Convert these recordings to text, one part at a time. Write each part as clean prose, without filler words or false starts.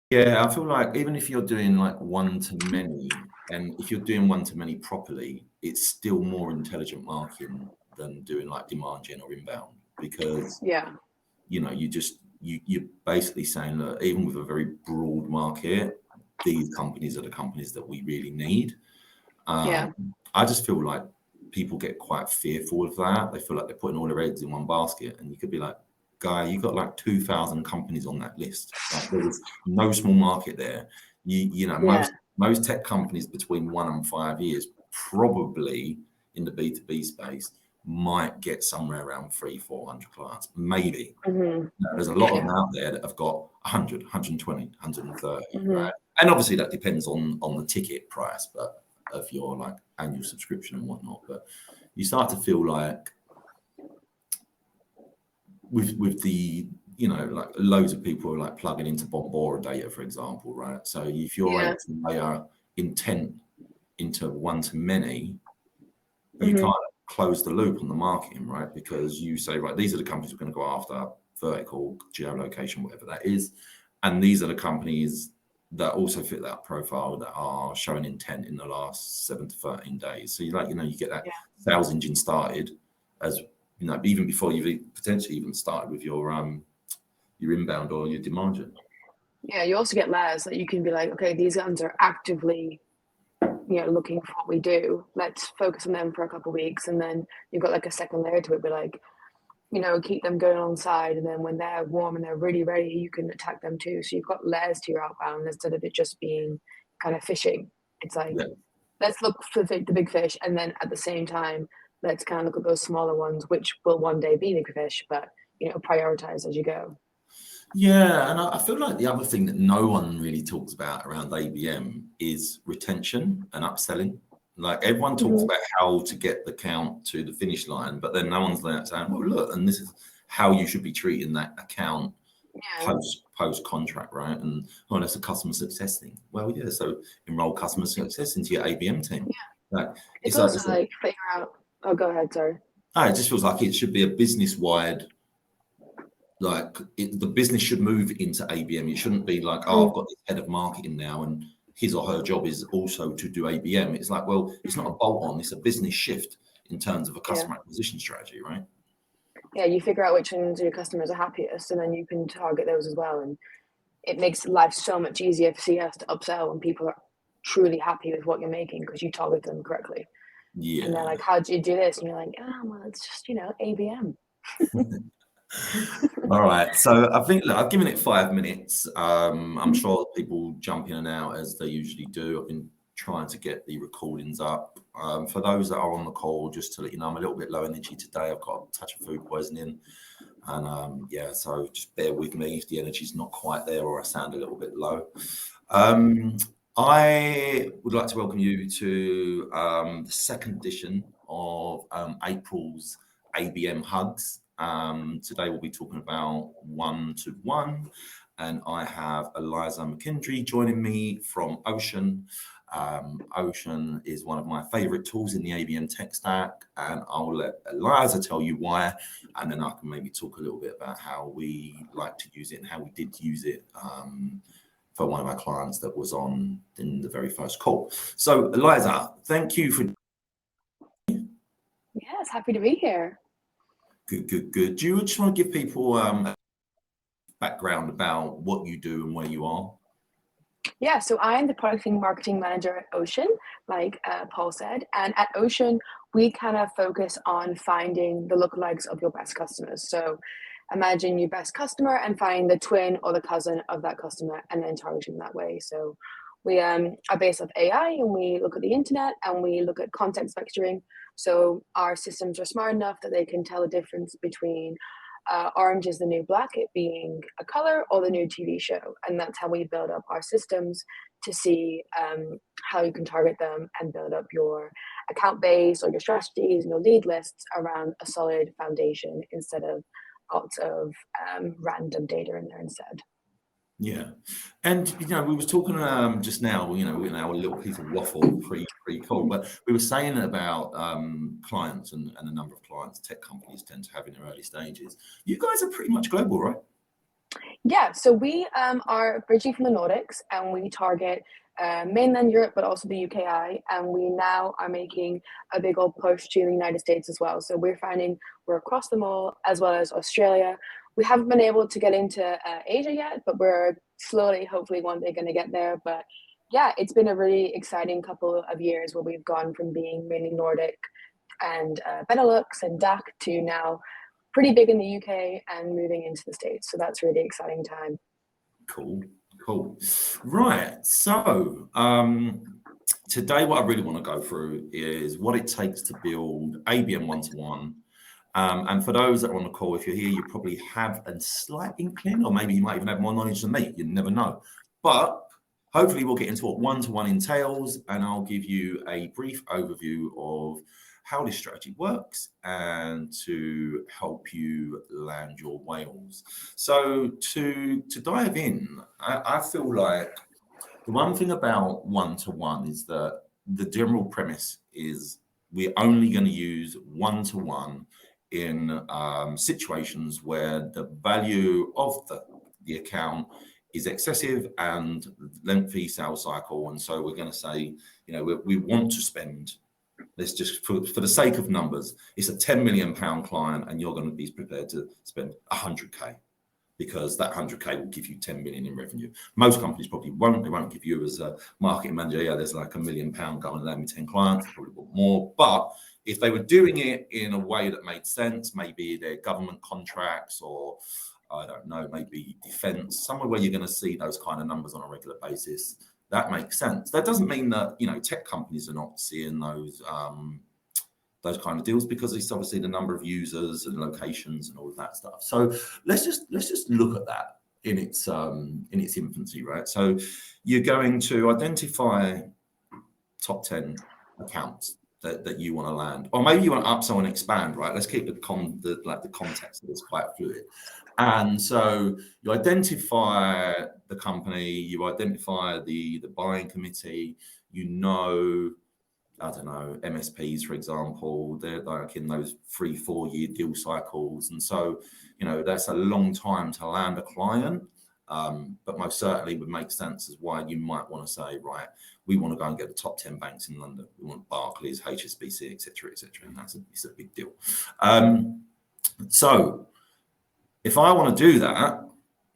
Yeah, I feel like even if you're doing like one to many, and if you're doing one to many properly, it's still more intelligent marketing than doing like demand gen or inbound because Yeah. you're basically saying that even with a very broad market, these companies are the companies that we really need. Yeah. I just feel like people get quite fearful of that. They feel like they're putting all their eggs in one basket, and you could be like, "Guy, you got like 2,000 companies on that list. Like, there is no small market there. You know, Yeah. most tech companies between 1 and 5 years, probably in the B2B space, might get somewhere around 300-400 clients, maybe. Hmm. There's a lot of them Yeah. out there that have got 100, 120, 130, Hmm. right? And obviously that depends on the ticket price, but of your like annual subscription and whatnot. But you start to feel like with the like loads of people are like plugging into Bombora data, for example, right? So if you're able Yeah. to layer intent into one to many, you Hmm. kind of close the loop on the marketing, right? Because you say, right, these are the companies we're going to go after, vertical, geolocation, whatever that is. And these are the companies that also fit that profile that are showing intent in the last 7 to 13 days. So you get that Yeah. sales engine started as even before you've potentially even started with your inbound or your demand gen. Yeah. You also get layers that you can be like, okay, these guys are actively, looking for what we do. Let's focus on them for a couple of weeks, and then you've got like a second layer to it. Be like, keep them going on side, and then when they're warm and they're really ready, you can attack them too. So you've got layers to your outbound instead of it just being kind of fishing. It's like, Yeah. let's look for the big fish, and then at the same time, let's kind of look at those smaller ones, which will one day be big fish, but prioritize as you go. Yeah, and I feel like the other thing that no one really talks about around ABM is retention and upselling. Like everyone talks Hmm. about how to get the count to the finish line, but then no one's there saying, "Well, look, and this is how you should be treating that account Yeah. post contract, right?" And oh, that's a customer success thing. Well, yeah, so enroll customer success into your ABM team. Like It's it's like, also like figure out. Oh, go ahead. Sorry. it just feels like it should be a business wide the business should move into ABM. It shouldn't be like, oh, I've Mm. got this head of marketing now, and his or her job is also to do ABM. It's like, well, it's not a bolt on; it's a business shift in terms of a Yeah. customer acquisition strategy, right? Yeah. You figure out which ones your customers are happiest, and then you can target those as well. And it makes life so much easier for CS to upsell when people are truly happy with what you're making because you target them correctly. And they're Yeah. like, "How do you do this?" And you're like, "Oh, well, it's just ABM." All right. So I think look, I've given it 5 minutes. I'm sure people jump in and out as they usually do. I've been trying to get the recordings up. For those that are on the call, just to let you know, I'm a little bit low energy today. I've got a touch of food poisoning. And yeah, so just bear with me if the energy's not quite there or I sound a little bit low. Um, I would like to welcome you to the second edition of April's ABM Hugs. Today we'll be talking about one-to-one, and I have Eliza McKendry joining me from Ocean. Ocean is one of my favorite tools in the ABM tech stack, and I'll let Eliza tell you why, and then I can maybe talk a little bit about how we like to use it and how we did use it for one of our clients that was on in the very first call. So, Eliza, thank you for Yes, happy to be here. good. Do you just want to give people a background about what you do and where you are? Yeah, so I'm the product and marketing manager at Ocean, like Paul said. And at Ocean, we kind of focus on finding the lookalikes of your best customers. So imagine your best customer and find the twin or the cousin of that customer and then targeting that way. So we are based off AI, and we look at the internet and we look at context vectoring. So our systems are smart enough that they can tell the difference between orange is the new black, it being a color, or the new TV show. And that's how we build up our systems to see how you can target them and build up your account base or your strategies and your lead lists around a solid foundation instead of lots of random data in there instead. Yeah, and we was talking just now. In our little piece of waffle pre call, but we were saying about clients and the number of clients tech companies tend to have in their early stages. You guys are pretty much global, right? Yeah, so we are originally from the Nordics, and we target mainland Europe, but also the UKI. And we now are making a big old push to the United States as well. So we're finding we're across them all, as well as Australia. We haven't been able to get into Asia yet, but we're slowly, hopefully, one day going to get there. But yeah, it's been a really exciting couple of years where we've gone from being mainly Nordic and Benelux and DAC to now pretty big in the UK and moving into the States. So that's really exciting time. Cool, cool. Right. So today, what I really want to go through is what it takes to build ABM one-to-one. And for those that are on the call, if you're here, you probably have a slight inkling, or maybe you might even have more knowledge than me. You never know. But hopefully, we'll get into what one-to-one entails, and I'll give you a brief overview of how this strategy works and to help you land your whales. So to dive in, I feel like the one thing about one-to-one is that the general premise is we're only going to use one-to-one in situations where the value of the account is excessive and lengthy sales cycle. And so we're going to say, we want to spend, let's just, for the sake of numbers, it's a £10 million client and you're going to be prepared to spend 100K because that 100K will give you 10 million in revenue. Most companies probably won't. They won't give you as a marketing manager, there's like £1 million going and with 10 clients, they probably want more. But if they were doing it in a way that made sense, maybe their government contracts or I don't know, maybe defense, somewhere where you're going to see those kind of numbers on a regular basis, that makes sense. That doesn't mean that, tech companies are not seeing those kind of deals because it's obviously the number of users and locations and all of that stuff. So let's just look at that in its infancy, right? So you're going to identify top 10 accounts that you want to land, or maybe you want to upsell and expand, right? Let's keep the context of this quite fluid. And so you identify the company, you identify the buying committee, I don't know, MSPs, for example, they're like in those 3-4 year deal cycles. And so, that's a long time to land a client. But most certainly would make sense as why you might want to say, right, we want to go and get the top 10 banks in London. We want Barclays, HSBC, et cetera, et cetera. And it's a big deal. So if I want to do that,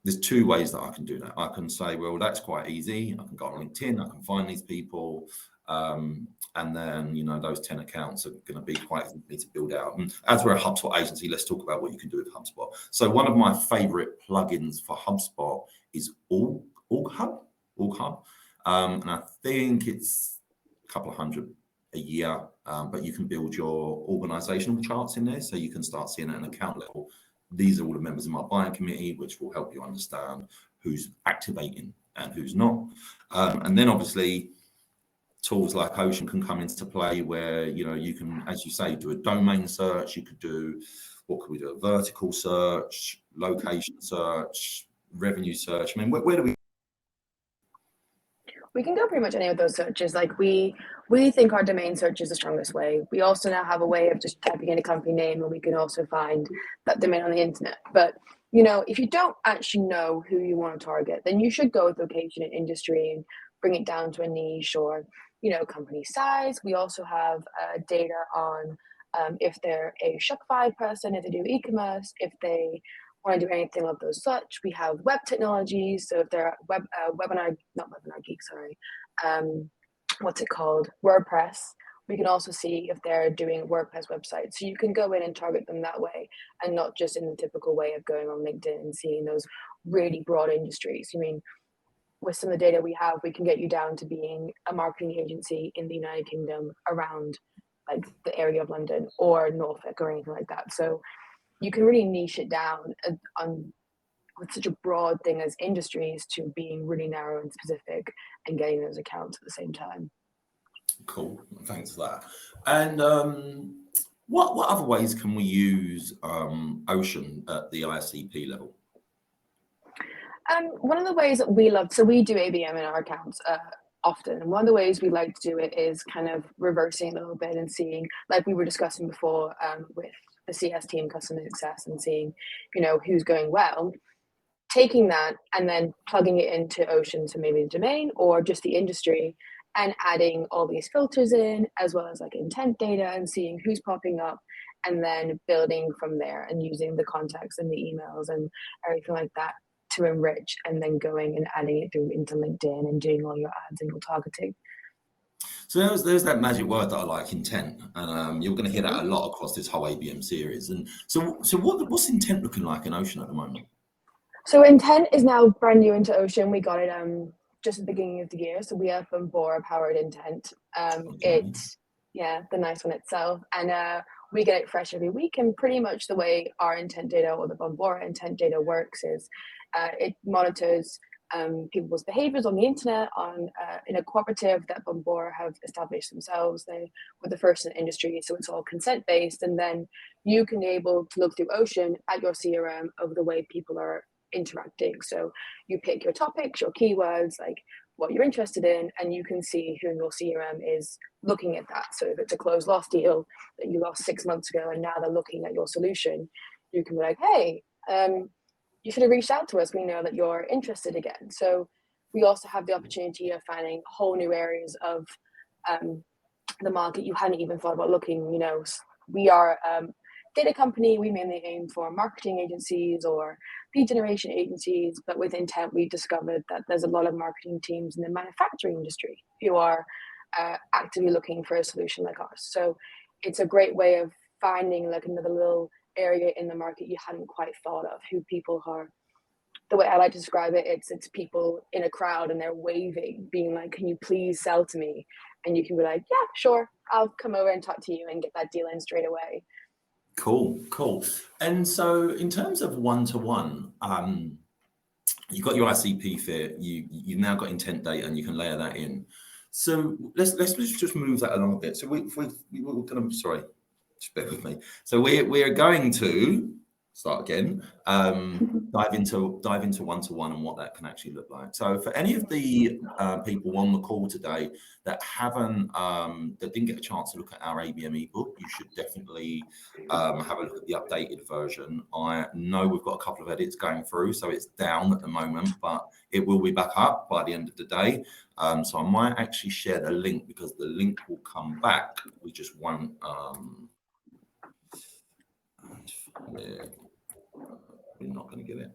there's two ways that I can do that. I can say, well, that's quite easy. I can go on LinkedIn, I can find these people. And then, those 10 accounts are going to be quite easy to build out. And as we're a HubSpot agency, let's talk about what you can do with HubSpot. So one of my favorite plugins for HubSpot is OrgHub. And I think it's a couple of hundred a year, but you can build your organizational charts in there. So you can start seeing at an account level, these are all the members of my buying committee, which will help you understand who's activating and who's not. And then obviously, tools like Ocean can come into play where, you can, as you say, do a domain search. You could do, what could we do? A vertical search, location search, revenue search. I mean, where do we? We can go pretty much any of those searches. Like we think our domain search is the strongest way. We also now have a way of just typing in a company name and we can also find that domain on the internet. But, if you don't actually know who you want to target, then you should go with location and industry and bring it down to a niche or, company size. We also have data on if they're a Shopify person, if they do e-commerce, if they want to do anything of those such. We have web technologies. So if they're not webinar geek, sorry. What's it called? WordPress. We can also see if they're doing WordPress websites. So you can go in and target them that way and not just in the typical way of going on LinkedIn and seeing those really broad industries. With some of the data we have, we can get you down to being a marketing agency in the United Kingdom around like the area of London or Norfolk or anything like that. So you can really niche it down with such a broad thing as industries to being really narrow and specific and getting those accounts at the same time. Cool, thanks for that. And what other ways can we use Ocean at the ICP level? One of the ways that we love, so we do ABM in our accounts often, and one of the ways we like to do it is kind of reversing a little bit and seeing, like we were discussing before with the CS team, customer success, and seeing, who's going well. taking that and then plugging it into Ocean, so maybe the domain or just the industry, and adding all these filters in, as well as like intent data and seeing who's popping up, and then building from there and using the contacts and the emails and everything like that to enrich, and then going and adding it through into LinkedIn and doing all your ads and your targeting. So there's that magic word that I like, intent, and you're going to hear that a lot across this whole ABM series. And so what's intent looking like in Ocean at the moment? So intent is now brand new into Ocean. We got it just at the beginning of the year. So we have Bombora powered intent. It's the nice one itself, and we get it fresh every week. And pretty much the way our intent data or the Bombora intent data works is it monitors people's behaviors on the internet in a cooperative that Bombora have established themselves. They were the first in the industry, so it's all consent based. And then you can be able to look through Ocean at your CRM of the way people are interacting. So you pick your topics, your keywords, like what you're interested in, and you can see who in your CRM is looking at that. So if it's a closed loss deal that you lost 6 months ago and now they're looking at your solution, you can be like, hey, you should have reached out to us. We know that you're interested again. So we also have the opportunity of finding whole new areas of the market you hadn't even thought about looking. We are data company. We mainly aim for marketing agencies or lead generation agencies, but with intent, we discovered that there's a lot of marketing teams in the manufacturing industry who are actively looking for a solution like ours. So it's a great way of finding like another little area in the market you hadn't quite thought of, who people are. The way I like to describe it, it's people in a crowd and they're waving, being like, can you please sell to me? And you can be like, yeah, sure, I'll come over and talk to you and get that deal in straight away. Cool. And so in terms of one-to-one, you've got your ICP fit, you've now got intent data and you can layer that in. So let's just move that along a bit. So we're going to, sorry, just bear with me. So we're going to start again, dive into one-to-one and what that can actually look like. So for any of the people on the call today that didn't get a chance to look at our ABM ebook, you should definitely have a look at the updated version. I know we've got a couple of edits going through, so it's down at the moment, but it will be back up by the end of the day. So I might actually share the link, because the link will come back. We just won't. We're not going to get it.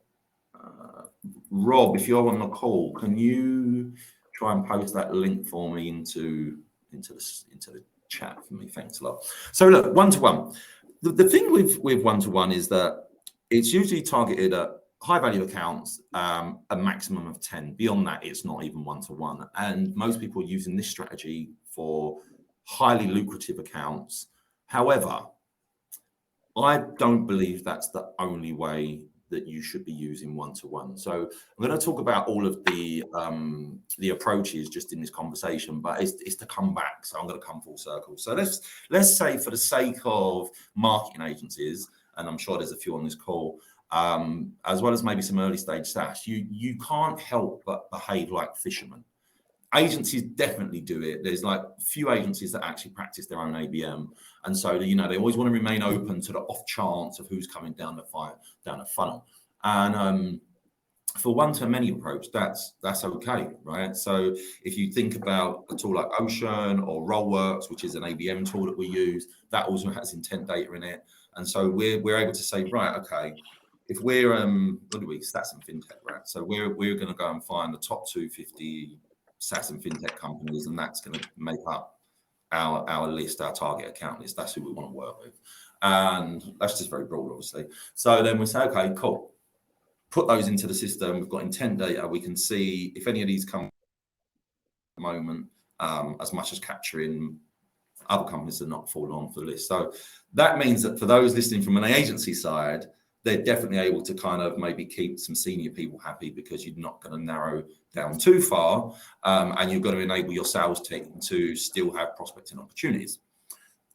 Rob, if you're on the call, can you try and post that link for me into the chat for me? Thanks a lot. So look, one-to-one. The thing with one-to-one is that it's usually targeted at high value accounts, a maximum of 10. Beyond that, it's not even one-to-one. And most people are using this strategy for highly lucrative accounts. However, I don't believe that's the only way that you should be using one-to-one. So I'm going to talk about all of the approaches just in this conversation, but it's to come back. So I'm going to come full circle. So let's say, for the sake of marketing agencies, and I'm sure there's a few on this call, as well as maybe some early stage SaaS, you can't help but behave like fishermen. Agencies definitely do it. There's like few agencies that actually practice their own ABM, and so they always want to remain open to the off chance of who's coming down the funnel. And for one-to-many approach, that's okay, right? So if you think about a tool like Ocean or Rollworks, which is an ABM tool that we use, that also has intent data in it, and so we're able to say, right, okay, if we're stats and fintech, right? So we're going to go and find the top 250 SaaS and fintech companies, and that's going to make up our list, our target account list. That's who we want to work with, and that's just very broad, obviously. So then we say, okay, cool, put those into the system. We've got intent data. We can see if any of these come at the moment, as much as capturing other companies that are not falling on for the list. So that means that for those listening from an agency side, they're definitely able to kind of maybe keep some senior people happy, because you're not going to narrow down too far, and you're going to enable your sales team to still have prospecting opportunities.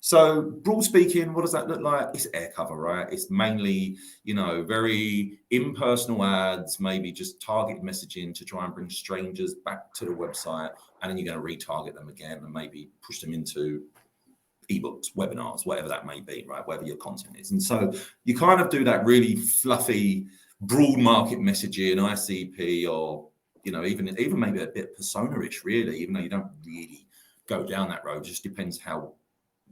So broad speaking, what does that look like? It's air cover, right? It's mainly, very impersonal ads, maybe just targeted messaging to try and bring strangers back to the website, and then you're going to retarget them again and maybe push them into ebooks, webinars, whatever that may be, right? Whatever your content is. And so you kind of do that really fluffy broad market messaging, ICP, or even maybe a bit persona-ish, really, even though you don't really go down that road. It just depends how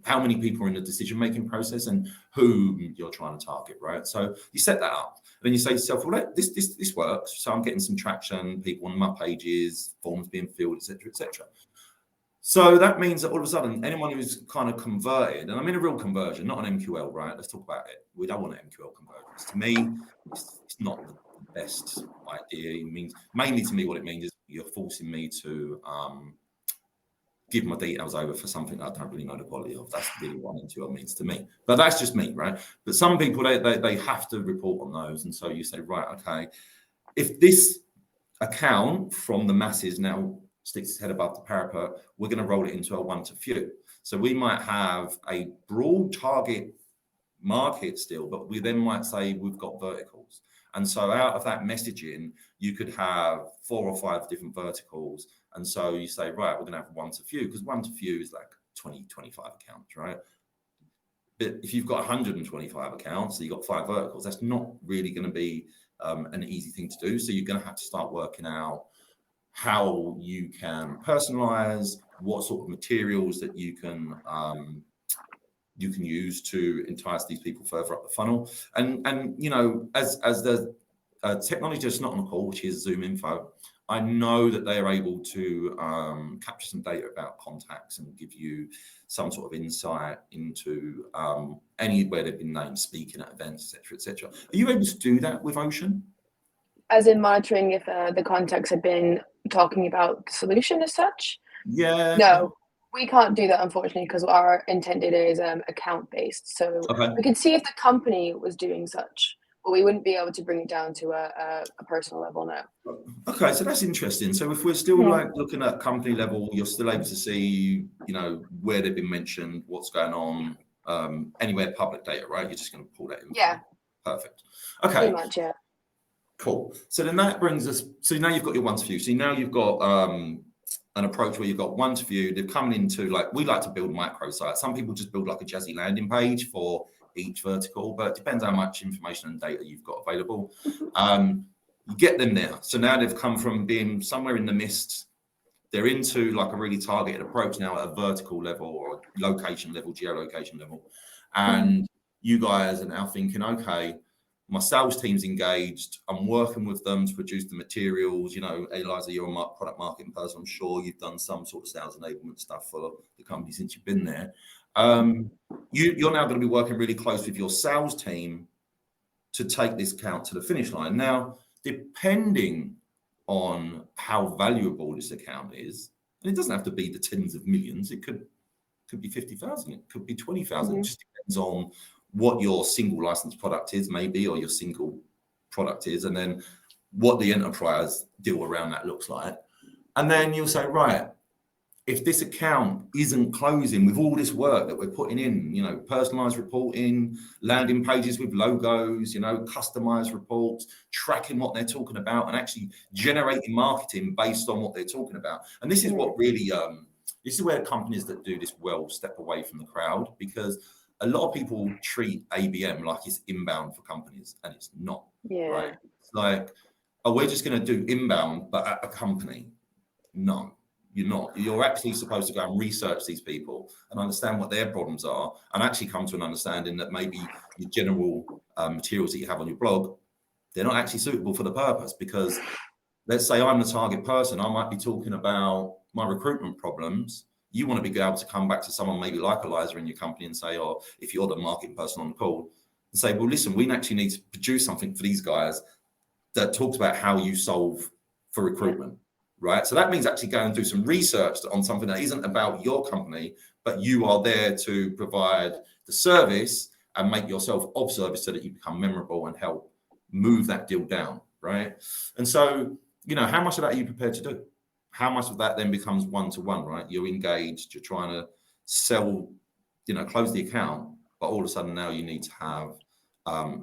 many people are in the decision-making process and who you're trying to target, right? So you set that up, and then you say to yourself, well, this works. So I'm getting some traction, people on my pages, forms being filled, etc., etc. So that means that all of a sudden, anyone who's kind of converted, and I mean a real conversion, not an MQL, right? Let's talk about it. We don't want an MQL conversions. To me, it's not the best idea. It means, mainly to me, what it means is you're forcing me to give my details over for something that I don't really know the quality of. That's really what an MQL means to me. But that's just me, right? But some people, they have to report on those. And so you say, right, okay, if this account from the masses now sticks its head above the parapet, we're going to roll it into a one to few. So we might have a broad target market still, but we then might say we've got verticals. And so out of that messaging, you could have 4 or 5 different verticals. And so you say, right, we're going to have one to few, because one to few is like 20, 25 accounts, right? But if you've got 125 accounts, so you've got 5 verticals, that's not really going to be an easy thing to do. So you're going to have to start working out how you can personalize, what sort of materials that you can use to entice these people further up the funnel. And as the technology that's not on the call, which is Zoom Info, I know that they are able to capture some data about contacts and give you some sort of insight into anywhere they've been named, speaking at events, etc., etc. Are you able to do that with Ocean? As in monitoring if the contacts had been talking about the solution as such? Yeah. No, we can't do that, unfortunately, because our intent data is account-based. So we could see if the company was doing such, but we wouldn't be able to bring it down to a personal level now. Okay, so that's interesting. So if we're still like looking at company level, you're still able to see, where they've been mentioned, what's going on, anywhere public data, right? You're just going to pull that in. Yeah. Perfect. Okay. Pretty much, yeah. Cool. So then that brings us, so now you've got your one to few. So now you've got an approach where you've got one to few. They're coming into, like, we like to build microsites. Some people just build like a jazzy landing page for each vertical, but it depends how much information and data you've got available. You get them there. So now they've come from being somewhere in the mist. They're into like a really targeted approach now at a vertical level or location level, geolocation level. And you guys are now thinking, okay, my sales team's engaged. I'm working with them to produce the materials. Eliza, you're a product marketing person. I'm sure you've done some sort of sales enablement stuff for the company since you've been there. You're now going to be working really close with your sales team to take this account to the finish line. Now, depending on how valuable this account is, and it doesn't have to be the tens of millions. It could be 50,000. It could be 20,000. It just depends on what your single license product is, maybe, or your single product is, and then what the enterprise deal around that looks like. And then you'll say, right, if this account isn't closing with all this work that we're putting in, personalized reporting, landing pages with logos, customized reports, tracking what they're talking about, and actually generating marketing based on what they're talking about. And this is what really, this is where companies that do this well step away from the crowd, because a lot of people treat ABM like it's inbound for companies, and it's not. Yeah. Right? It's like, oh, we're just going to do inbound, but at a company. No, you're not. You're actually supposed to go and research these people and understand what their problems are, and actually come to an understanding that maybe the general materials that you have on your blog, they're not actually suitable for the purpose. Because let's say I'm the target person, I might be talking about my recruitment problems. You want to be able to come back to someone maybe like Eliza in your company and say, or if you're the marketing person on the call, and say, well, listen, we actually need to produce something for these guys that talks about how you solve for recruitment, right? So that means actually going and do some research on something that isn't about your company, but you are there to provide the service and make yourself of service so that you become memorable and help move that deal down, right? And so, how much of that are you prepared to do? How much of that then becomes one-to-one, right? You're engaged, you're trying to sell, close the account, but all of a sudden now you need to have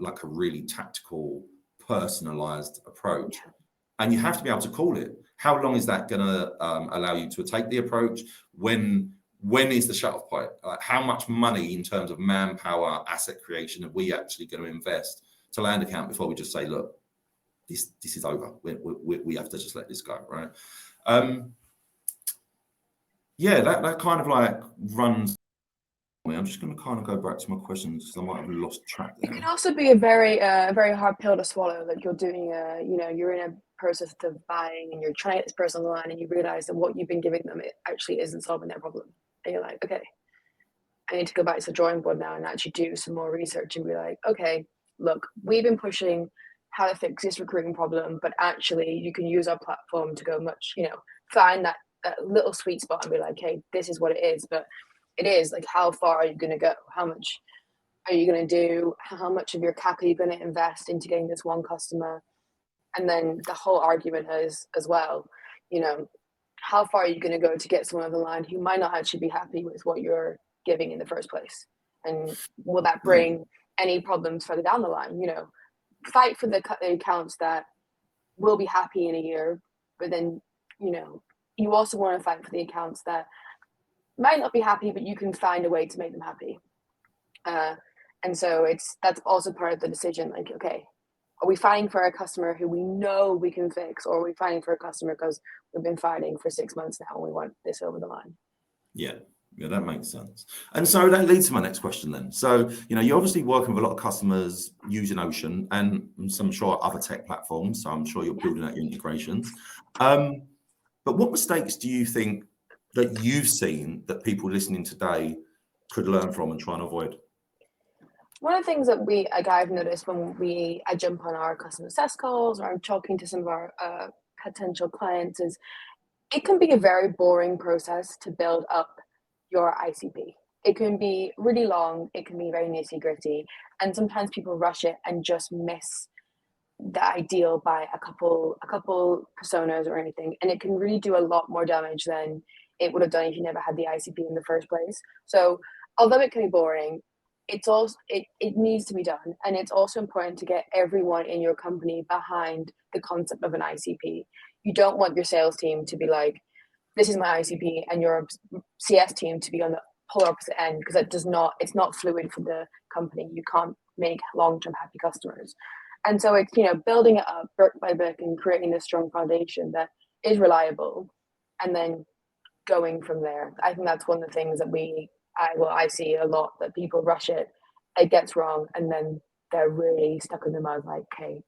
like a really tactical, personalized approach. And you have to be able to call it. How long is that going to allow you to take the approach? When is the shut-off point? How much money in terms of manpower, asset creation are we actually going to invest to land account before we just say, look, this is over. We have to just let this go, right? Yeah, that kind of like runs. I'm just going to kind of go back to my questions because I might have lost track there. It can also be a very hard pill to swallow. Like you're doing you're in a process of buying and you're trying to get this person on the line and you realize that what you've been giving them, it actually isn't solving their problem. And you're like, okay, I need to go back to the drawing board now and actually do some more research and be like, okay, look, we've been pushing how to fix this recruiting problem, but actually you can use our platform to go much, find that little sweet spot and be like, hey, this is what it is. But it is like, how far are you going to go? How much are you going to do? How much of your cap are you going to invest into getting this one customer? And then the whole argument is as well, how far are you going to go to get someone on the line who might not actually be happy with what you're giving in the first place? And will that bring any problems further down the line? Fight for the accounts that will be happy in a year, but then, you also want to fight for the accounts that might not be happy, but you can find a way to make them happy. And so that's also part of the decision. Like, okay, are we fighting for a customer who we know we can fix, or are we fighting for a customer because we've been fighting for 6 months now and we want this over the line? Yeah, that makes sense. And so that leads to my next question then. So, you're obviously working with a lot of customers using Ocean and some sure other tech platforms. So I'm sure you're building out your integrations. But what mistakes do you think that you've seen that people listening today could learn from and try and avoid? One of the things that I've noticed when I jump on our customer success calls or I'm talking to some of our potential clients is it can be a very boring process to build up your ICP. It can be really long, it can be very nitty gritty, and sometimes people rush it and just miss the ideal by a couple personas or anything, and it can really do a lot more damage than it would have done if you never had the ICP in the first place. So although it can be boring, it's also it needs to be done, and it's also important to get everyone in your company behind the concept of an ICP. You don't want your sales team to be like, this is my ICP, and your CS team to be on the polar opposite end, because it's not fluid for the company. You can't make long-term happy customers. And so it's, building it up brick by brick and creating this strong foundation that is reliable, and then going from there. I think that's one of the things that I see a lot, that people rush it gets wrong, and then they're really stuck in the mud, like, okay,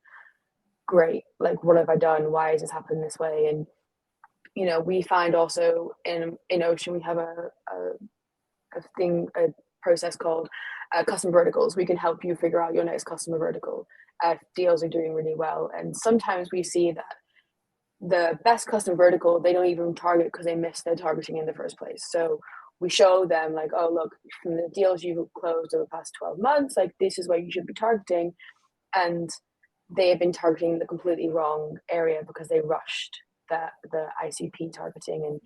great, like, what have I done? Why has this happened this way? And, we find also in Ocean, we have a process called custom verticals. We can help you figure out your next customer vertical. Deals are doing really well. And sometimes we see that the best custom vertical, they don't even target because they missed their targeting in the first place. So we show them like, oh, look, from the deals you've closed over the past 12 months, like, this is where you should be targeting. And they have been targeting the completely wrong area because they rushed the ICP targeting. And,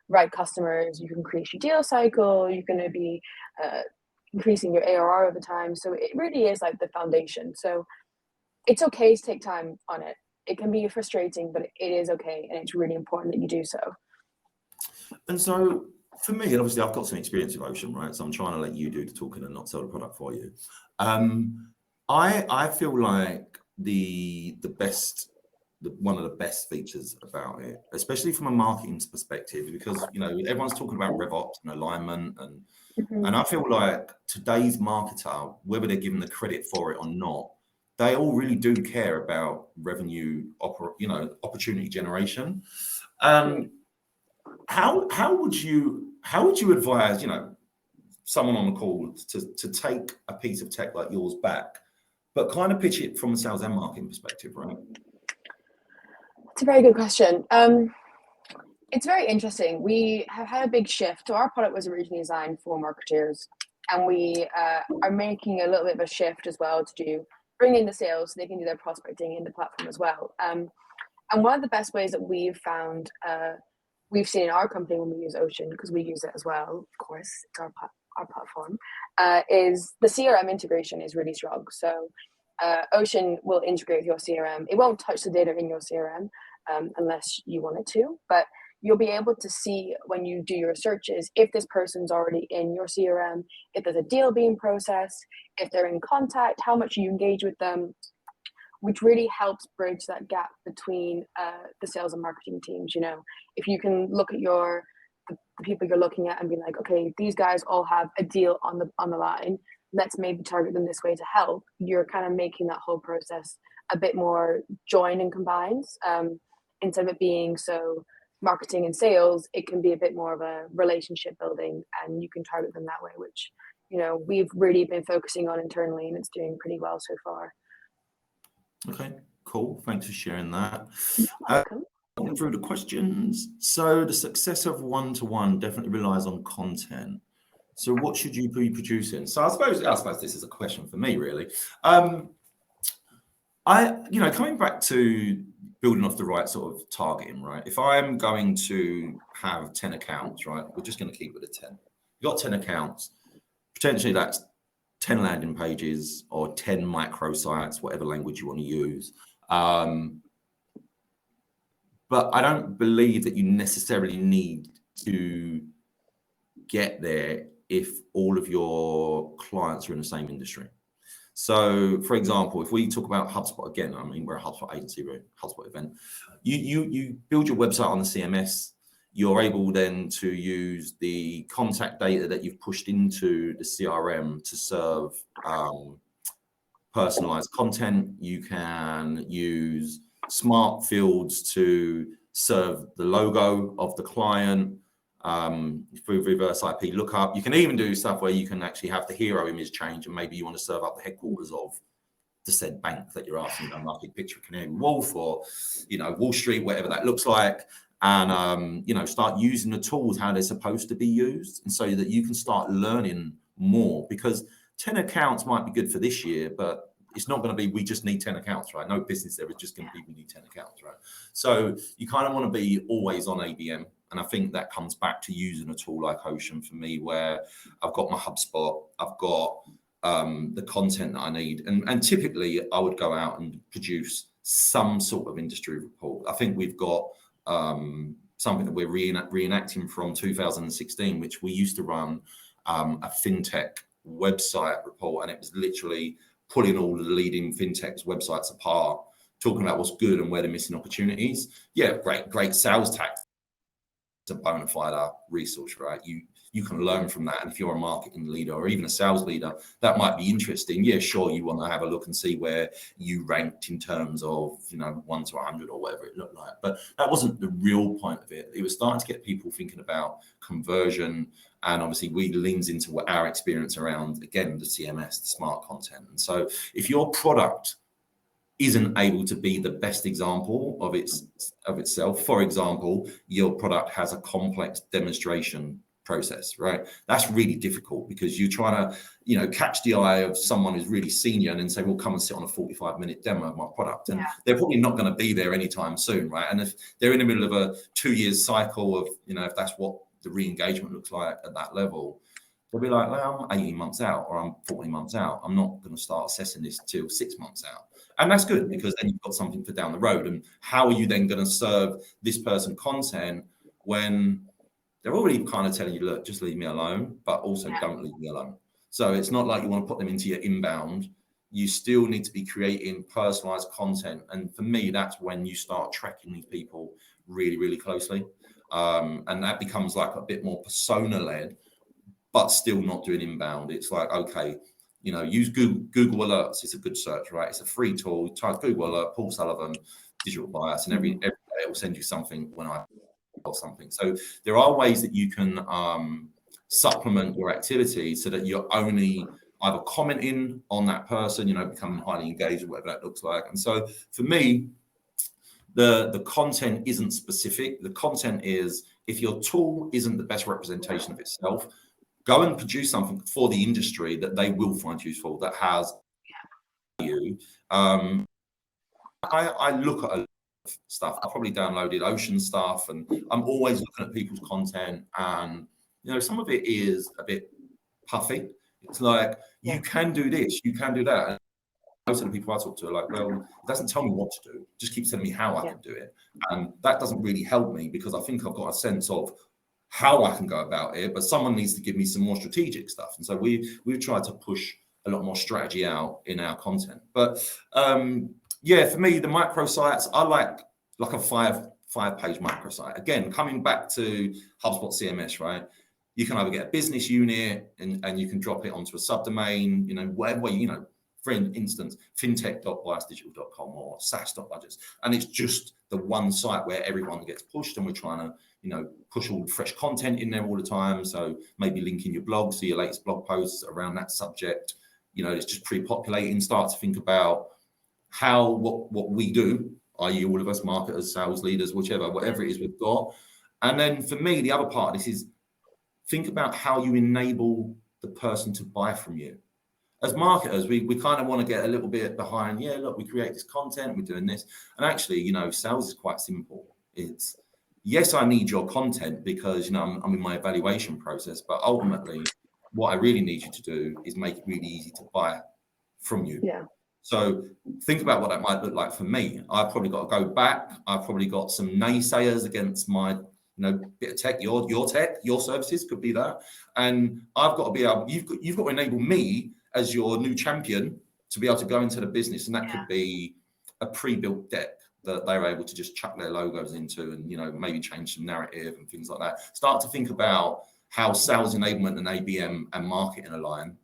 right customers, you can increase your deal cycle, you're going to be increasing your ARR over time. So it really is like the foundation. So it's okay to take time on it. It can be frustrating, but it is okay. And it's really important that you do so. And so for me, and obviously I've got some experience with Ocean, right? So I'm trying to let you do the talking and not sell the product for you. I feel like one of the best features about it, especially from a marketing perspective, because everyone's talking about RevOps and alignment, and I feel like today's marketer, whether they're given the credit for it or not, they all really do care about revenue, opportunity generation. How would you advise someone on the call to take a piece of tech like yours back, but kind of pitch it from a sales and marketing perspective, right? It's a very good question. It's very interesting. We have had a big shift. So our product was originally designed for marketers, and we are making a little bit of a shift as well to bring in the sales so they can do their prospecting in the platform as well. And one of the best ways that we've found, we've seen in our company when we use Ocean, because we use it as well, of course, it's our platform, is the CRM integration is really strong. So Ocean will integrate with your CRM. It won't touch the data in your CRM unless you want it to, but you'll be able to see when you do your searches if this person's already in your CRM, if there's a deal being processed, if they're in contact, how much you engage with them, which really helps bridge that gap between the sales and marketing teams. You know, if you can look at the people you're looking at and be like, okay, these guys all have a deal on the line. Let's maybe target them this way to help. You're kind of making that whole process a bit more joined and combined. Instead of it being so marketing and sales, it can be a bit more of a relationship building, and you can target them that way, which, you know, we've really been focusing on internally, and it's doing pretty well so far. Okay, cool. Thanks for sharing that. You're welcome. Going through the questions. So the success of one-to-one definitely relies on content. So what should you be producing? So I suppose this is a question for me, really. Coming back to building off the right sort of targeting, right? If I'm going to have 10 accounts, right? We're just going to keep it at 10. You've got 10 accounts. Potentially that's 10 landing pages or 10 microsites, whatever language you want to use. But I don't believe that you necessarily need to get there if all of your clients are in the same industry. So, for example, if we talk about HubSpot again, I mean, we're a HubSpot agency, we're a HubSpot event. You build your website on the CMS. You're able then to use the contact data that you've pushed into the CRM to serve personalized content. You can use smart fields to serve the logo of the client through reverse IP lookup. You can even do stuff where you can actually have the hero image change, and maybe you want to serve up the headquarters of the said bank that you're asking, like a picture of Canary Wharf or, Wall Street, whatever that looks like. And, start using the tools, how they're supposed to be used, and so that you can start learning more, because 10 accounts might be good for this year, but it's not going to be, we just need 10 accounts, right? No business there is just going to be, we need 10 accounts, right? So you kind of want to be always on ABM. And I think that comes back to using a tool like Ocean for me, where I've got my HubSpot, I've got the content that I need. And typically I would go out and produce some sort of industry report. I think we've got something that we're reenacting from 2016, which we used to run a fintech website report, and it was literally pulling all the leading fintechs websites apart, talking about what's good and where they're missing opportunities. Yeah, great sales tactics. It's a bona fide resource, right? You can learn from that. And if you're a marketing leader or even a sales leader, that might be interesting. Yeah, sure, you want to have a look and see where you ranked in terms of, 1 to 100 or whatever it looked like. But that wasn't the real point of it. It was starting to get people thinking about conversion. And obviously we leans into what our experience around, again, the CMS, the smart content. And so if your product isn't able to be the best example of itself, for example, your product has a complex demonstration process, right? That's really difficult, because you're trying to, catch the eye of someone who's really senior and then say, well, come and sit on a 45-minute demo of my product. And they're probably not going to be there anytime soon, right? And if they're in the middle of a 2-year cycle of, if that's what the re-engagement looks like at that level, they'll be like, well, I'm 18 months out or I'm 40 months out. I'm not going to start assessing this till 6 months out. And that's good, because then you've got something for down the road. And how are you then going to serve this person content when they're already kind of telling you, look, just leave me alone, but also don't leave me alone. So it's not like you want to put them into your inbound. You still need to be creating personalized content. And for me, that's when you start tracking these people really, really closely. And that becomes like a bit more persona-led, but still not doing inbound. It's like, okay, use Google Alerts. It's a good search, right? It's a free tool. Type Google Alert, Paul Sullivan, digital bias, and every day it will send you something when I or something. So there are ways that you can supplement your activity so that you're only either commenting on that person, becoming highly engaged or whatever that looks like. And so for me, the content isn't specific. The content is, if your tool isn't the best representation of itself, go and produce something for the industry that they will find useful, that has value. I look at a lot of stuff. I probably downloaded Ocean stuff, and I'm always looking at people's content, and some of it is a bit puffy. It's like, you can do this, you can do that. And most of the people I talk to are like, well, it doesn't tell me what to do, it just keeps telling me how I can do it. And that doesn't really help me, because I think I've got a sense of how I can go about it, but someone needs to give me some more strategic stuff. And so we've tried to push a lot more strategy out in our content. But Yeah, for me, the microsites, I like a five-page microsite. Again, coming back to HubSpot CMS, right? You can either get a business unit and you can drop it onto a subdomain, whatever way, for instance, fintech.biasdigital.com or SaaS.budgets. And it's just the one site where everyone gets pushed, and we're trying to, push all the fresh content in there all the time. So maybe linking your blog, so your latest blog posts around that subject, it's just pre-populating. Start to think about what we do, i.e. all of us marketers, sales leaders, whatever it is we've got. And then for me, the other part of this is think about how you enable the person to buy from you. As marketers, we kind of want to get a little bit behind, look, we create this content, we're doing this. And actually, sales is quite simple. It's, yes, I need your content because, I'm in my evaluation process, but ultimately what I really need you to do is make it really easy to buy from you. Yeah. So think about what that might look like for me. I've probably got to go back. I've probably got some naysayers against my, bit of tech, your tech, your services could be that. And I've got to be able, you've got to enable me as your new champion to be able to go into the business. And that could be a pre-built deck that they're able to just chuck their logos into and, maybe change some narrative and things like that. Start to think about how sales enablement and ABM and marketing align,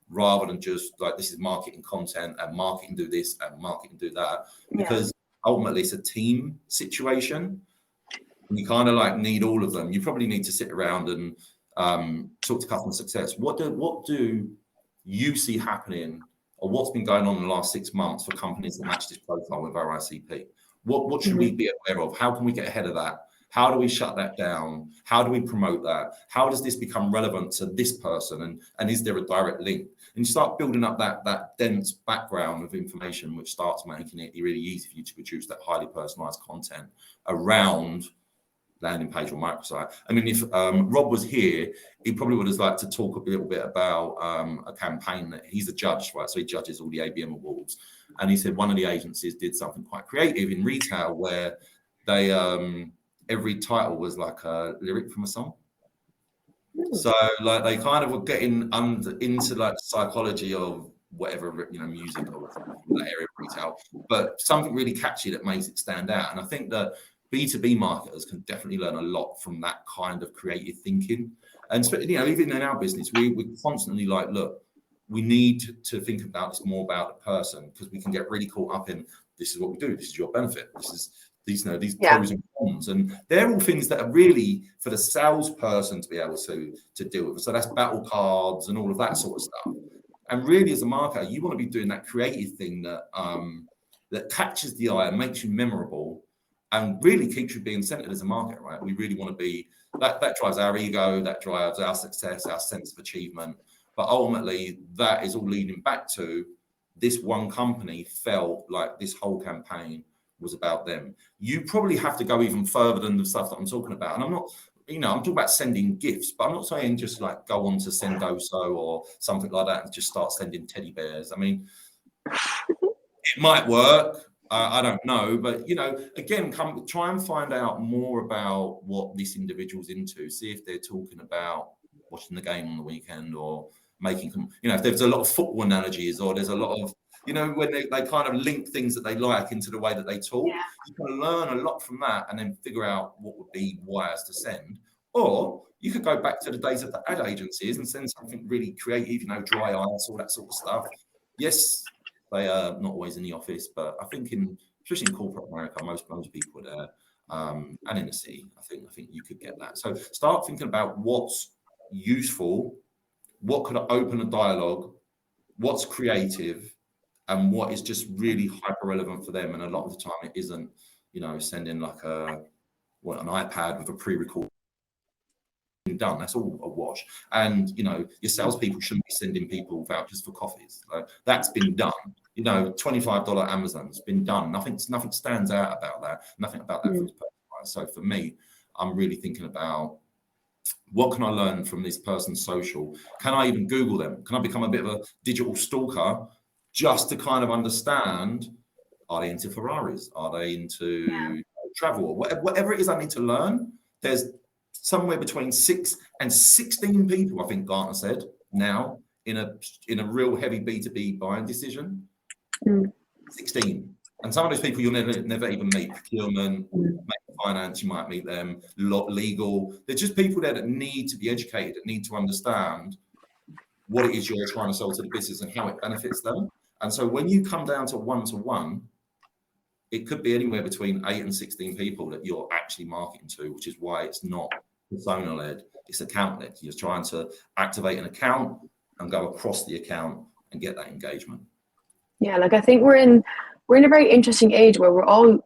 rather than just like, this is marketing content and marketing do this and marketing do that, because ultimately it's a team situation. You kind of like need all of them. You probably need to sit around and talk to customer success. What do you see happening, or what's been going on in the last 6 months for companies that match this profile with our ICP? What should we be aware of? How can we get ahead of that? How do we shut that down? How do we promote that? How does this become relevant to this person? And is there a direct link? And you start building up that dense background of information, which starts making it really easy for you to produce that highly personalized content around landing page or microsite. I mean, if Rob was here, he probably would have liked to talk a little bit about a campaign that he's a judge, right? So he judges all the ABM awards. And he said one of the agencies did something quite creative in retail where they... every title was like a lyric from a song. So like they kind of were getting into like psychology of whatever, music or that area of retail, but something really catchy that makes it stand out. And I think that B2B marketers can definitely learn a lot from that kind of creative thinking. And even in our business, we're constantly like, look, we need to think about this more about the person, because we can get really caught up in, this is what we do, this is your benefit, this is these pros and cons, and they're all things that are really for the salesperson to be able to deal with. So that's battle cards and all of that sort of stuff. And really, as a marketer, you want to be doing that creative thing that that catches the eye and makes you memorable, and really keeps you being centered as a marketer, right? We really want to be that drives our ego, that drives our success, our sense of achievement. But ultimately, that is all leading back to this one company felt like this whole campaign was about them. You probably have to go even further than the stuff that I'm talking about. And I'm not, I'm talking about sending gifts, but I'm not saying just like go on to Sendoso or something like that and just start sending teddy bears. I mean, it might work. I don't know, but again, try and find out more about what this individual's into. See if they're talking about watching the game on the weekend, or making, if there's a lot of football analogies, or there's a lot of, when they kind of link things that they like into the way that they talk. You can learn a lot from that and then figure out what would be wires to send. Or you could go back to the days of the ad agencies and send something really creative, dry ice, all that sort of stuff. Yes, they are not always in the office, but I think especially in corporate America, most people are there. And in the city, I think you could get that. So start thinking about what's useful, what could open a dialogue, what's creative, and what is just really hyper relevant for them. And a lot of the time it isn't, sending like an iPad with a pre-recorded done. That's all a wash. And your salespeople shouldn't be sending people vouchers for coffees. Like, that's been done. $25 Amazon's been done. Nothing stands out about that. Nothing about that feels personalized. So for me, I'm really thinking about, what can I learn from this person's social? Can I even Google them? Can I become a bit of a digital stalker just to kind of understand, are they into Ferraris? Are they into travel? Or whatever it is I need to learn. There's somewhere between 6 and 16 people, I think Gartner said, now in a real heavy B2B buying decision. 16. And some of those people you'll never even meet. Procurement, finance, you might meet them. Legal. They're just people there that need to be educated, that need to understand what it is you're trying to sell to the business and how it benefits them. And so when you come down to one-to-one, it could be anywhere between 8 and 16 people that you're actually marketing to, which is why it's not persona-led, it's account-led. You're trying to activate an account and go across the account and get that engagement. Yeah, like I think we're in a very interesting age where we've all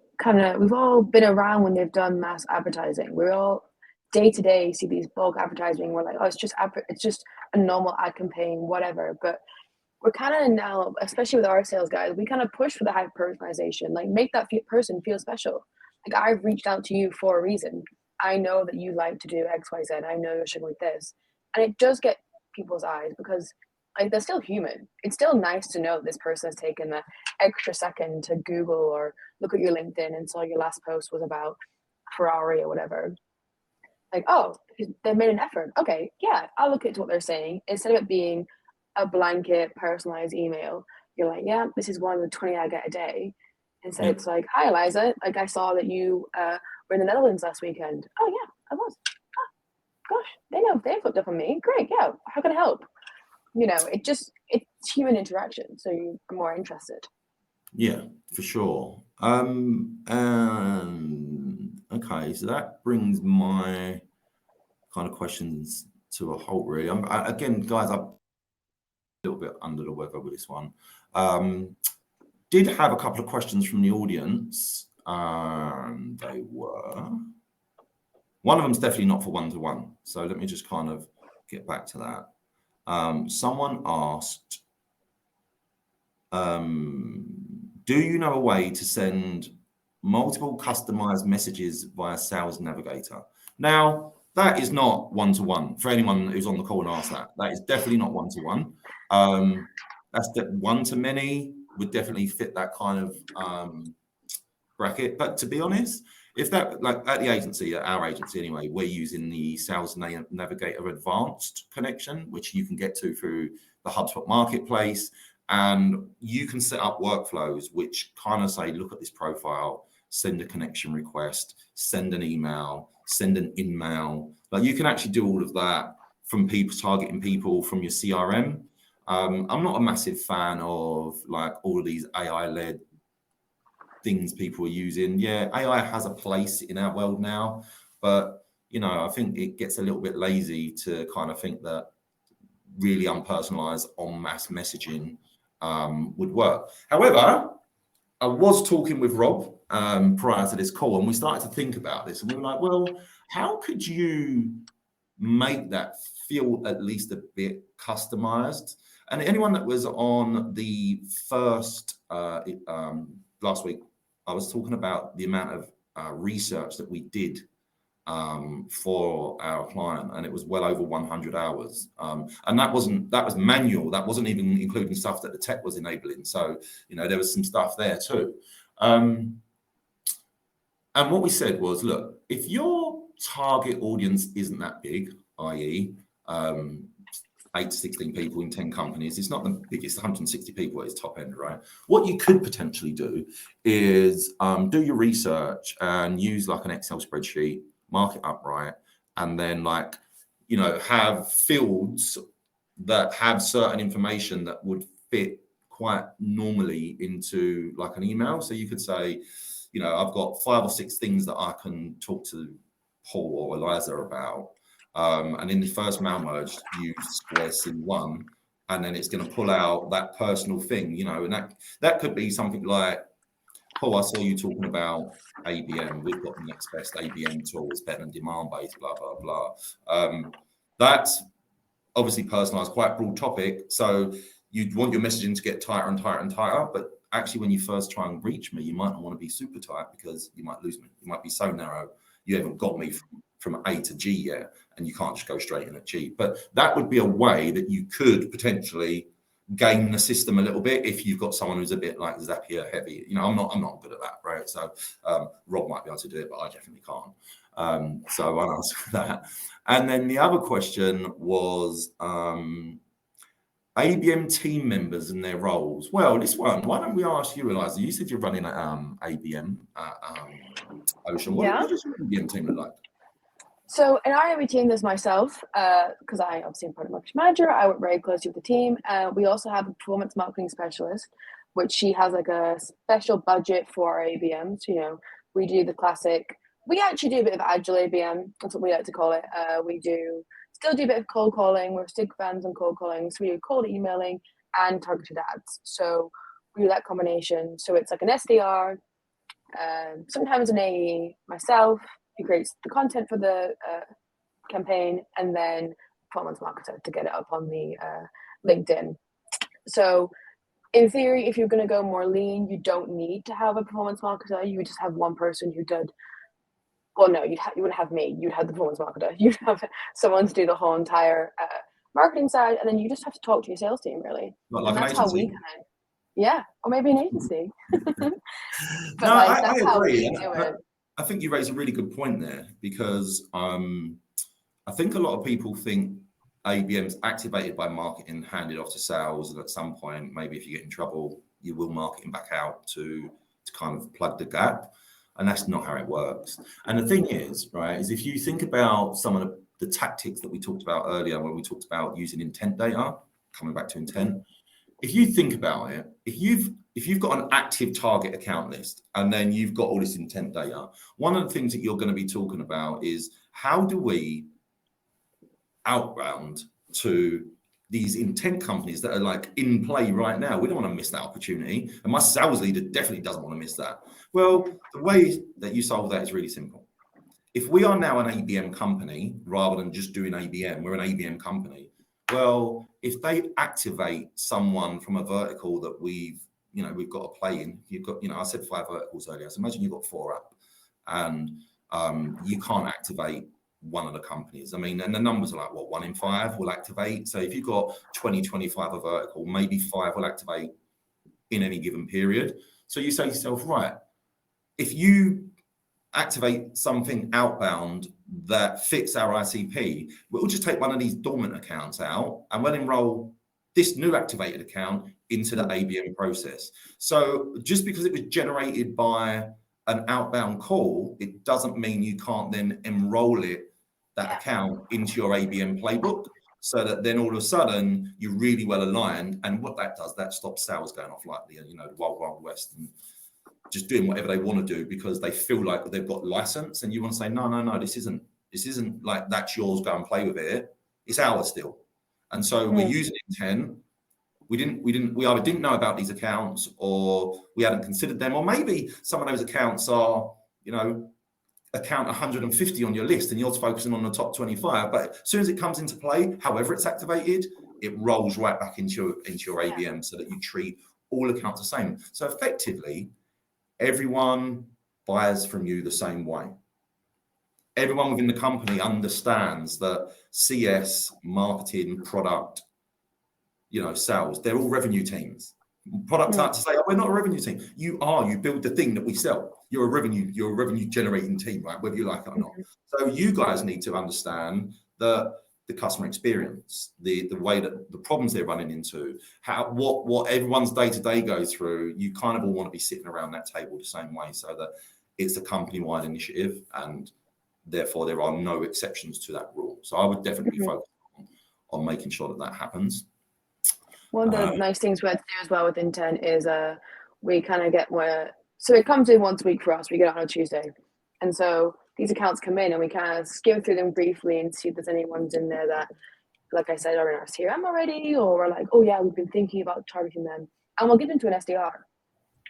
been around when they've done mass advertising. We're all day to day see these bulk advertising. We're like, oh, it's just a normal ad campaign, whatever. But we're kind of now, especially with our sales guys, we kind of push for the hyper personalization, like make that person feel special. Like I've reached out to you for a reason. I know that you like to do X, Y, Z. I know you're struggling with this, and it does get people's eyes because like they're still human. It's still nice to know this person has taken the extra second to Google or look at your LinkedIn and saw your last post was about Ferrari or whatever. Like, oh, they made an effort. Okay, yeah, I'll look into what they're saying. Instead of it being a blanket personalized email, you're like, yeah, this is one of the 20 I get a day. Instead, it's like, hi, Eliza. Like, I saw that you were in the Netherlands last weekend. Oh, yeah, I was. Oh, gosh, they've looked up on me. Great, yeah. How can I help? It's human interaction, so you're more interested. Yeah, for sure. Okay, so that brings my kind of questions to a halt, really. Again, guys, I'm a little bit under the weather with this one. Did have a couple of questions from the audience. They were... One of them's definitely not for one-to-one, so let me just kind of get back to that. Someone asked, do you know a way to send multiple customized messages via Sales Navigator? Now, that is not one-to-one. For anyone who's on the call and asked that, that is definitely not one-to-one. That's one-to-many would definitely fit that kind of bracket. But to be honest, if that, like at the agency, at our agency anyway, we're using the Sales Navigator Advanced connection, which you can get to through the HubSpot marketplace. And you can set up workflows which kind of say, look at this profile, send a connection request, send an email, send an in-mail. Like you can actually do all of that from people, targeting people from your CRM. I'm not a massive fan of like all of these AI-led things people are using. Yeah, AI has a place in our world now, but I think it gets a little bit lazy to kind of think that really unpersonalized en masse messaging would work. However, I was talking with Rob prior to this call, and we started to think about this, and we were like, well, how could you make that feel at least a bit customized? And anyone that was on the first last week, I was talking about the amount of research that we did for our client, and it was well over 100 hours. And that was manual. That wasn't even including stuff that the tech was enabling. So, there was some stuff there too. And what we said was, look, if your target audience isn't that big, i.e., 8 to 16 people in 10 companies, it's not the biggest, 160 people at its top end, right? What you could potentially do is do your research and use like an Excel spreadsheet, mark it up right, and then have fields that have certain information that would fit quite normally into like an email. So you could say, I've got 5 or 6 things that I can talk to Paul or Eliza about. And in the first mail merge, use square C1, and then it's going to pull out that personal thing, and that could be something like, Paul, I saw you talking about ABM. We've got the next best ABM tool. It's better than demand-based, blah, blah, blah. That's obviously personalized, quite broad topic. So you'd want your messaging to get tighter and tighter and tighter. But actually, when you first try and reach me, you might not want to be super tight because you might lose me. You might be so narrow. You haven't got me from A to G yet, and you can't just go straight in at G. But that would be a way that you could potentially game the system a little bit if you've got someone who's a bit like Zapier heavy. I'm not good at that, right? So Rob might be able to do it, but I definitely can't. So I won't answer that. And then the other question was, ABM team members and their roles. Well, this one, why don't we ask you, Eliza? You said you're running at ABM at Ocean. What does your ABM team look like? So in our ABM team, there's myself, because I obviously am product marketing manager. I work very closely with the team. We also have a performance marketing specialist, which she has like a special budget for our ABMs. You know, we do the classic. We actually do a bit of agile ABM. That's what we like to call it. We still do a bit of cold calling. We're stick fans on cold calling. So we do cold emailing and targeted ads. So we do that combination. So it's like an SDR, sometimes an AE, myself, who creates the content for the campaign, and then performance marketer to get it up on the LinkedIn. So in theory, if you're going to go more lean, you don't need to have a performance marketer. You would just have one person who did. Well, no, you wouldn't have me. You'd have the performance marketer. You'd have someone to do the whole entire marketing side, and then you just have to talk to your sales team, really. Not like and an that's agency. how we kind of, yeah, or maybe an agency. But no, like, I that's how agree. we do it. I think you raise a really good point there, because I think a lot of people think ABM's activated by marketing, handed off to sales, and at some point, maybe if you get in trouble, you will marketing back out to kind of plug the gap. And that's not how it works. And the thing is, right, is if you think about some of the tactics that we talked about earlier, when we talked about using intent data, coming back to intent, if you think about it, if you've got an active target account list and then you've got all this intent data, one of the things that you're going to be talking about is how do we outbound to these intent companies that are like in play right now? We don't want to miss that opportunity. And my sales leader definitely doesn't want to miss that. Well, the way that you solve that is really simple. If we are now an ABM company, rather than just doing ABM, we're an ABM company. Well, if they activate someone from a vertical that we've got to play in, you've got, I said 5 verticals earlier. So imagine you've got 4 up, and you can't activate one of the companies. I mean, and the numbers are like, what, 1 in 5 will activate. So if you've got 20, 25 a vertical, maybe 5 will activate in any given period. So you say to yourself, right, if you activate something outbound that fits our ICP, we'll just take one of these dormant accounts out and we'll enroll this new activated account into the ABM process. So just because it was generated by an outbound call, it doesn't mean you can't then enroll that account into your ABM playbook, so that then all of a sudden you're really well aligned. And what that does, that stops sales going off like the wild, wild west and just doing whatever they want to do because they feel like they've got license. And you want to say, no, this isn't like that's yours, go and play with it. It's ours still. And so we're using intent. We either didn't know about these accounts, or we hadn't considered them, or maybe some of those accounts are, account 150 on your list and you're focusing on the top 25. But as soon as it comes into play, however it's activated, it rolls right back into your ABM, so that you treat all accounts the same. So effectively, everyone buys from you the same way. Everyone within the company understands that CS, marketing, product, sales, they're all revenue teams. Products like to say, we're not a revenue team. You build the thing that we sell. You're a revenue generating team, right? Whether you like it or not. So you guys need to understand the customer experience, the way that the problems they're running into, what everyone's day-to-day goes through. You kind of all want to be sitting around that table the same way, so that it's a company-wide initiative, and therefore there are no exceptions to that rule. So I would definitely focus on making sure that happens. One of the nice things we had to do as well with intent is we kind of get so it comes in once a week for us. We get it on a Tuesday, and so these accounts come in and we kind of skim through them briefly and see if there's any ones in there that, like I said, are in our CRM already, or we're like, oh yeah, we've been thinking about targeting them, and we'll give them to an SDR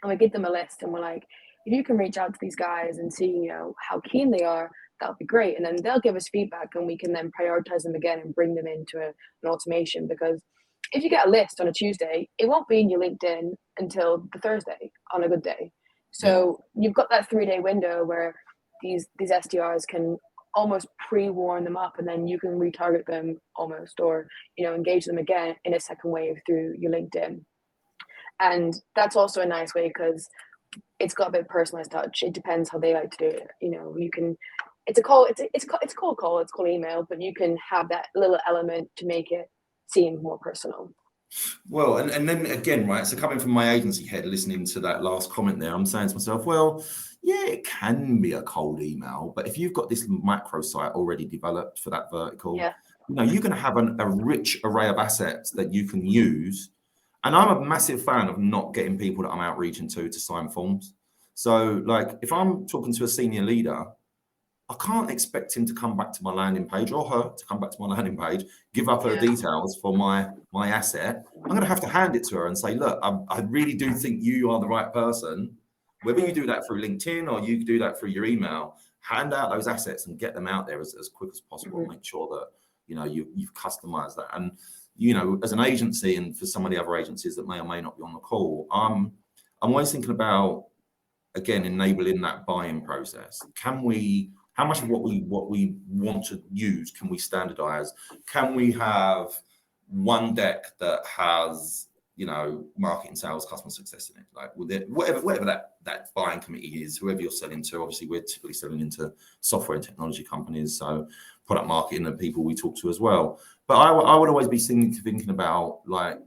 and we give them a list and we're like, if you can reach out to these guys and see how keen they are, that would be great. And then they'll give us feedback and we can then prioritize them again and bring them into an automation. Because if you get a list on a Tuesday, it won't be in your LinkedIn until the Thursday on a good day. So you've got that 3-day window where these SDRs can almost pre-warn them up, and then you can retarget them almost, or engage them again in a second wave through your LinkedIn. And that's also a nice way, because it's got a bit of personalized touch. It depends how they like to do it. You can, it's a call, it's cold call, it's called email, but you can have that little element to make it seem more personal. Well, and then again, right, so coming from my agency head, listening to that last comment there, I'm saying to myself, well, yeah, it can be a cold email, but if you've got this microsite already developed for that vertical, Yeah. you're going to have a rich array of assets that you can use. And I'm a massive fan of not getting people that I'm outreaching to sign forms. So, like, if I'm talking to a senior leader, I can't expect him to come back to my landing page or her to come back to my landing page, give up her Yeah. details for my asset. I'm going to have to hand it to her and say, look, I really do think you are the right person. Whether you do that through LinkedIn or you do that through your email, hand out those assets and get them out there as quick as possible. Make sure that, you've customized that. And, as an agency and for some of the other agencies that may or may not be on the call, I'm always thinking about, again, enabling that buy-in process. How much of what we want to use can we standardize? Can we have one deck that has, marketing, sales, customer success in it? Like whatever that buying committee is, whoever you're selling to. Obviously, we're typically selling into software and technology companies, so product marketing and people we talk to as well. But I would always be thinking about like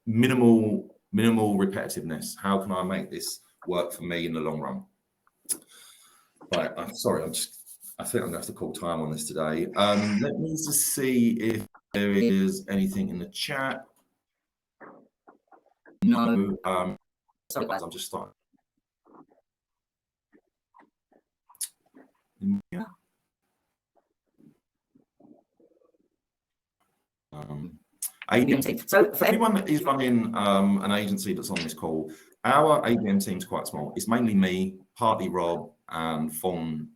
minimal repetitiveness. How can I make this work for me in the long run? Right, I'm sorry. I think I'm going to have to call time on this today. Let me just see if there is anything in the chat. No. So guys, I'm just starting. Yeah. ABM team. So for anyone that is running an agency that's on this call, our ABM team is quite small. It's mainly me, partly Rob, and Fawn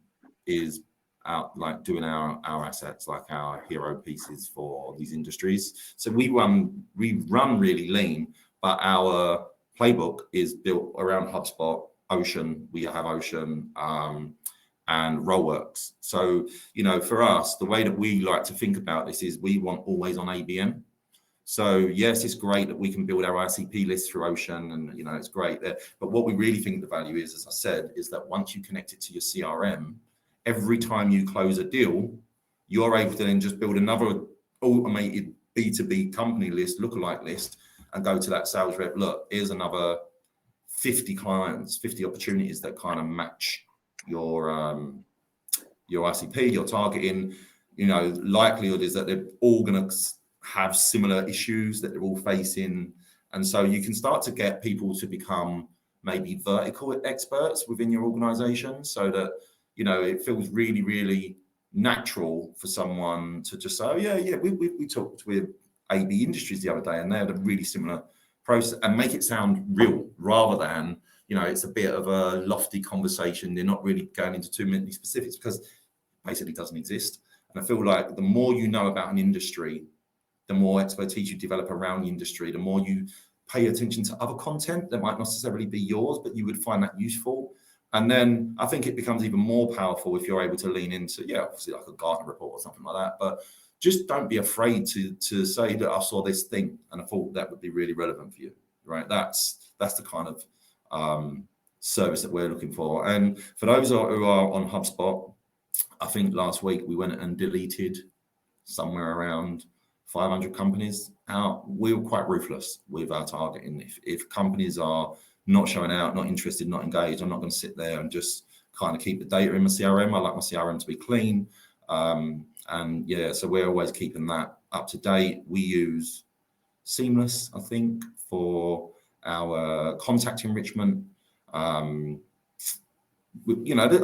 is out like doing our assets, like our hero pieces for these industries. So we run really lean, but our playbook is built around HubSpot, Ocean. We have Ocean and Rollworks. So, for us, the way that we like to think about this is we want always on ABM. So yes, it's great that we can build our ICP list through Ocean, and it's great there. But what we really think the value is, as I said, is that once you connect it to your CRM, every time you close a deal, you're able to then just build another automated B2B company list, lookalike list, and go to that sales rep. Look, here's another 50 clients, 50 opportunities that kind of match your ICP, your targeting. Likelihood is that they're all going to have similar issues that they're all facing, and so you can start to get people to become maybe vertical experts within your organization, so that it feels really, really natural for someone to just say, oh yeah, we talked with AB Industries the other day, and they had a really similar process, and make it sound real rather than it's a bit of a lofty conversation. They're not really going into too many specifics because basically it doesn't exist. And I feel like the more you know about an industry, the more expertise you develop around the industry, the more you pay attention to other content that might not necessarily be yours, but you would find that useful. And then I think it becomes even more powerful if you're able to lean into, obviously like a Gartner report or something like that. But just don't be afraid to say that I saw this thing and I thought that would be really relevant for you, right? That's the kind of service that we're looking for. And for those who are on HubSpot, I think last week we went and deleted somewhere around 500 companies out. We were quite ruthless with our targeting. If companies are not showing out, not interested, not engaged, I'm not going to sit there and just kind of keep the data in my CRM. I like my CRM to be clean. So we're always keeping that up to date. We use Seamless, I think, for our contact enrichment. I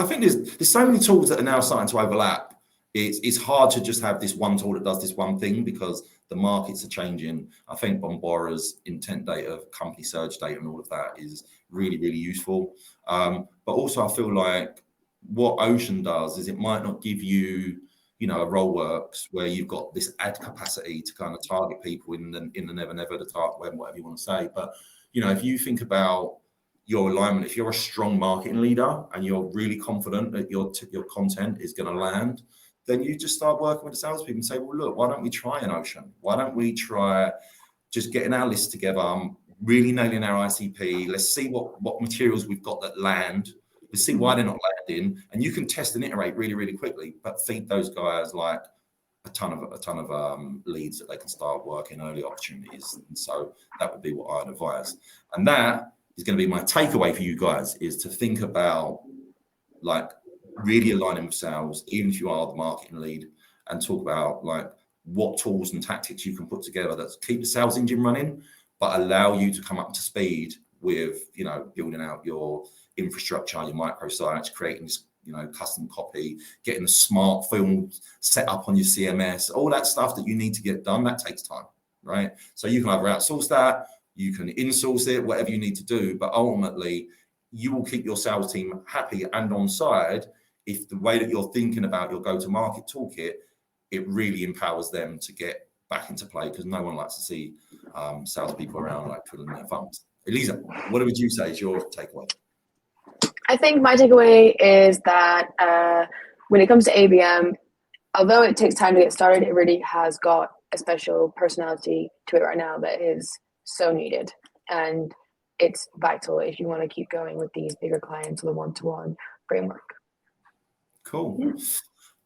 think there's so many tools that are now starting to overlap. It's hard to just have this one tool that does this one thing because the markets are changing. I think Bombora's intent data, company search data, and all of that is really, really useful. But also I feel like what Ocean does is it might not give you, a Rollworks where you've got this ad capacity to kind of target people in the never, the dark web, whatever you want to say. But, if you think about your alignment, if you're a strong marketing leader and you're really confident that your content is going to land, then you just start working with the salespeople and say, well, look, why don't we try an Ocean? Why don't we try just getting our list together, really nailing our ICP? Let's see what materials we've got that land. Let's see why they're not landing. And you can test and iterate really, really quickly, but feed those guys like a ton of leads that they can start working, early opportunities. And so that would be what I'd advise. And that is going to be my takeaway for you guys, is to think about like really aligning with sales, even if you are the marketing lead, and talk about like what tools and tactics you can put together that keep the sales engine running, but allow you to come up to speed with, you know, building out your infrastructure, your microsites, creating, you know, custom copy, getting the smart film set up on your CMS, all that stuff that you need to get done. That takes time, right? So you can either outsource that, you can insource it, whatever you need to do, but ultimately you will keep your sales team happy and on side if the way that you're thinking about your go-to-market toolkit, it really empowers them to get back into play, because no one likes to see salespeople around like twiddling their thumbs. Eliza, what would you say is your takeaway? I think my takeaway is that when it comes to ABM, although it takes time to get started, it really has got a special personality to it right now that is so needed. And it's vital if you want to keep going with these bigger clients with a one-to-one framework. Cool.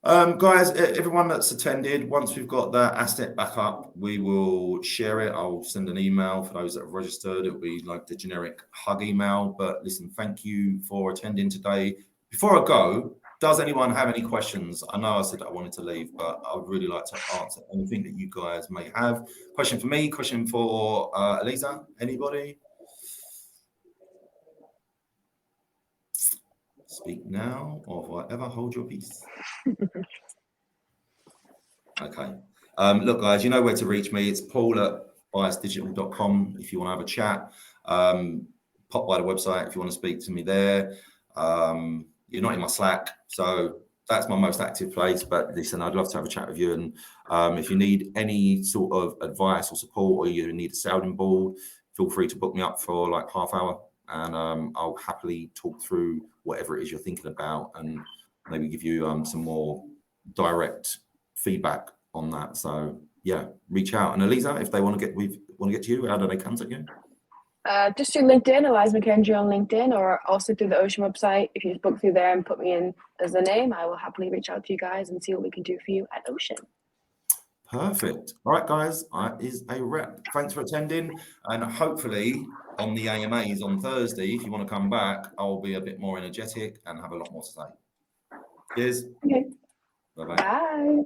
Guys, everyone that's attended, once we've got that asset back up, we will share it. I'll send an email for those that have registered. It'll be like the generic hug email. But listen, thank you for attending today. Before I go, does anyone have any questions? I know I said I wanted to leave, but I would really like to answer anything that you guys may have. Question for me, question for Eliza, anybody? Speak now or forever hold your peace. Okay. Look, guys, you know where to reach me. It's paul@biasdigital.com if you want to have a chat. Pop by the website if you want to speak to me there. You're not in my Slack, so that's my most active place. But listen, I'd love to have a chat with you. And if you need any sort of advice or support, or you need a sounding board, feel free to book me up for like half hour, and I'll happily talk through whatever it is you're thinking about, and maybe give you some more direct feedback on that. So yeah, reach out. And Eliza, if they want to get to you, how do they contact you? Just through LinkedIn, Eliza McKendry on LinkedIn, or also through the Ocean website. If you just book through there and put me in as a name, I will happily reach out to you guys and see what we can do for you at Ocean. Perfect. All right, guys, that is a wrap. Thanks for attending, and hopefully on the AMAs on Thursday, if you want to come back, I'll be a bit more energetic and have a lot more to say. Cheers. Okay. Bye-bye. Bye.